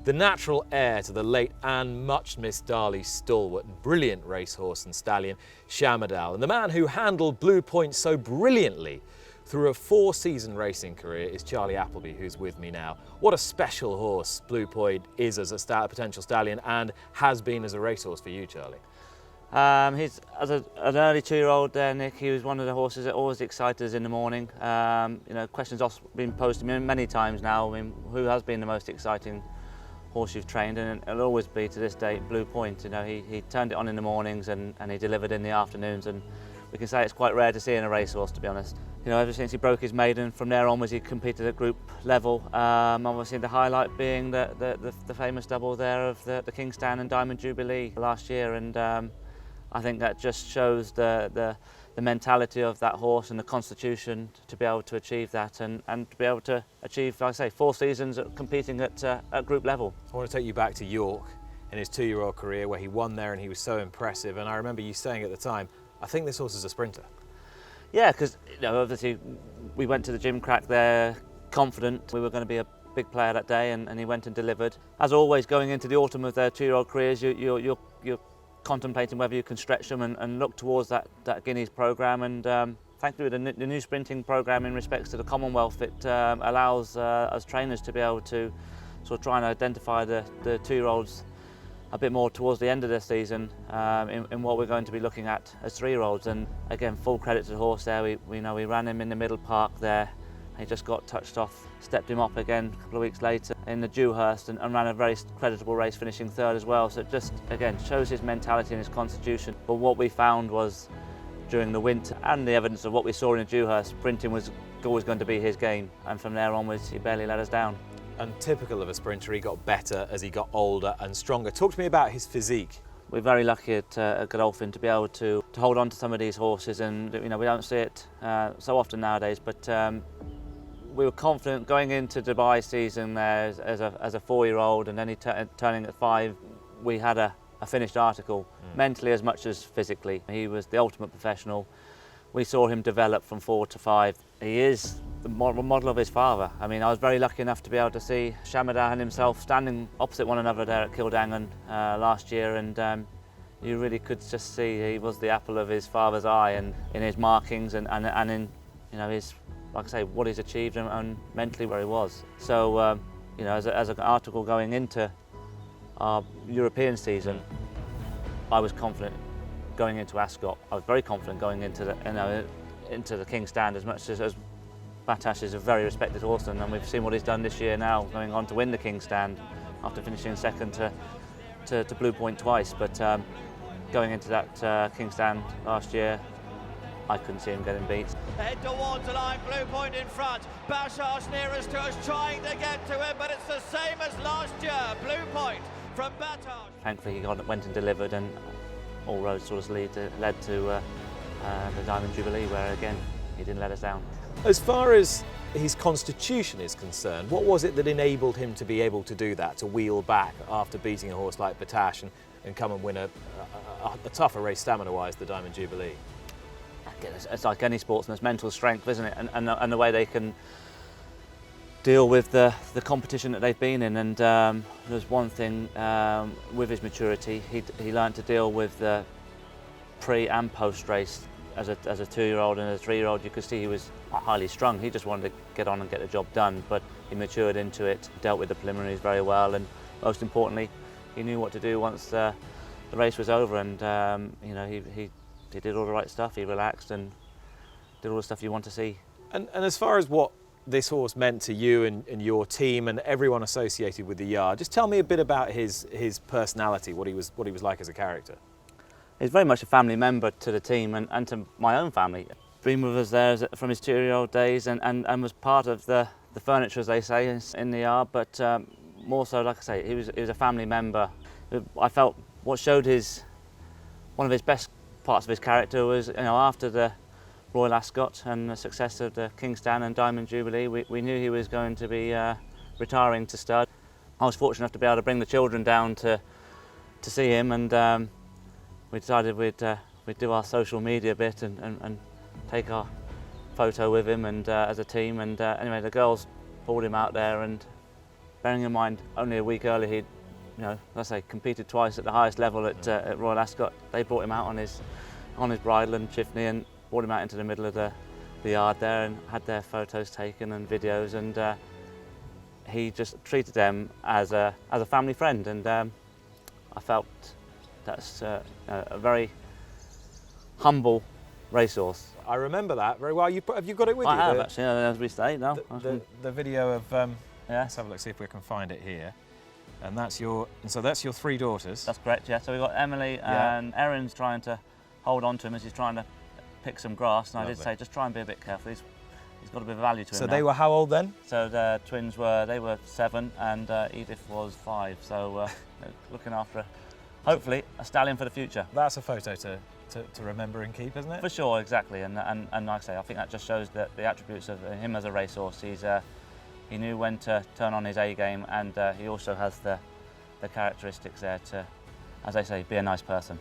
The natural heir to the late and much missed Darley stalwart and brilliant racehorse and stallion Shamadal, and the man who handled Blue Point so brilliantly through a 4-season racing career is Charlie Appleby, who's with me now. What a special horse Blue Point is as a potential stallion and has been as a racehorse for you, Charlie. He's an early 2-year-old there, Nick. He was one of the horses that always excited us in the morning. Questions have been posed to me many times now. Who has been the most exciting horse you've trained? And it'll always be, to this day, Blue Point. He turned it on in the mornings and he delivered in the afternoons. And we can say it's quite rare to see in a racehorse, to be honest. Ever since he broke his maiden, from there onwards he competed at group level. Obviously the highlight being the famous double there of the King Stand and Diamond Jubilee last year. And I think that just shows the mentality of that horse and the constitution to be able to achieve that and to be able to achieve, like I say, 4 seasons competing at group level. I want to take you back to York in his 2-year-old career where he won there and he was so impressive. And I remember you saying at the time, I think this horse is a sprinter. Yeah, because obviously we went to the gym crack there confident we were going to be a big player that day, and he went and delivered. As always, going into the autumn of their 2-year-old careers, you're contemplating whether you can stretch them and look towards that Guineas programme. And thankfully, the new sprinting programme in respects to the Commonwealth, it allows us trainers to be able to sort of try and identify the 2-year-olds a bit more towards the end of the season in what we're going to be looking at as 3-year-olds. And again, full credit to the horse there. We ran him in the middle park there. He just got touched off, stepped him up again a couple of weeks later in the Dewhurst and ran a very creditable race, finishing 3rd as well. So it just, again, shows his mentality and his constitution. But what we found was, during the winter and the evidence of what we saw in the Dewhurst, sprinting was always going to be his game. And from there onwards, he barely let us down. And typical of a sprinter, he got better as he got older and stronger. Talk to me about his physique. We're very lucky at Godolphin to be able to hold on to some of these horses, and we don't see it so often nowadays. But we were confident going into Dubai season there as a 4-year-old, and then he turning at 5. We had a finished article, mentally as much as physically. He was the ultimate professional. We saw him develop from 4 to 5. He is the model of his father. I was very lucky enough to be able to see Shamadal and himself standing opposite one another there at Kildangan last year, and you really could just see he was the apple of his father's eye, and in his markings and in his, like I say, what he's achieved and mentally where he was. So as an article going into our European season, I was confident going into Ascot. I was very confident going into the King Stand, as much as Batash is a very respected horse, and we've seen what he's done this year now, going on to win the King Stand after finishing 2nd to Blue Point twice. But going into that King Stand last year, I couldn't see him getting beat. Head towards the line, Blue Point in front. Batash nearest to us, trying to get to him, but it's the same as last year. Blue Point from Batash. Thankfully, he went and delivered, and all roads sort of led to the Diamond Jubilee, where again he didn't let us down. As far as his constitution is concerned, what was it that enabled him to be able to do that, to wheel back after beating a horse like Batash and come and win a tougher race stamina-wise, the Diamond Jubilee? Again, it's like any sportsman's mental strength, isn't it? And the way they can deal with the competition that they've been in. And there's one thing with his maturity, he learned to deal with the pre and post race. As a 2-year-old and a 3-year-old, you could see he was highly strung. He just wanted to get on and get the job done, but he matured into it, dealt with the preliminaries very well, and most importantly, he knew what to do once the race was over. And he did all the right stuff. He relaxed and did all the stuff you want to see. And as far as what this horse meant to you and your team and everyone associated with the yard, just tell me a bit about his personality, what he was like as a character. He's very much a family member to the team and to my own family. Been with us there from his 2-year-old days and was part of the furniture, as they say, in the yard. But more so, like I say, he was a family member. I felt what showed one of his best parts of his character was, after the Royal Ascot and the success of the King Stand and Diamond Jubilee, we knew he was going to be retiring to stud. I was fortunate enough to be able to bring the children down to see him, and we decided we'd do our social media bit and take our photo with him and as a team. And anyway, the girls pulled him out there and bearing in mind only a week earlier he'd, let's say, competed twice at the highest level at Royal Ascot. They brought him out on his bridle and chiffney and brought him out into the middle of the yard there and had their photos taken and videos, and he just treated them as a family friend, and I felt that's a very humble racehorse. I remember that very well. Have you got it with you? I have actually, as we say. No, the video of. yeah. Let's have a look, see if we can find it here. And that's your 3 daughters. That's correct. Yeah. So we've got Emily and Erin's trying to hold on to him as he's trying to pick some grass. And I did say just try and be a bit careful. He's got a bit of value to him. So they were how old then? So the twins were 7 and Edith was 5. So looking after hopefully a stallion for the future. That's a photo to remember and keep, isn't it? For sure, exactly. And like I say, I think that just shows that the attributes of him as a racehorse. He knew when to turn on his A game, and he also has the characteristics there to, as I say, be a nice person.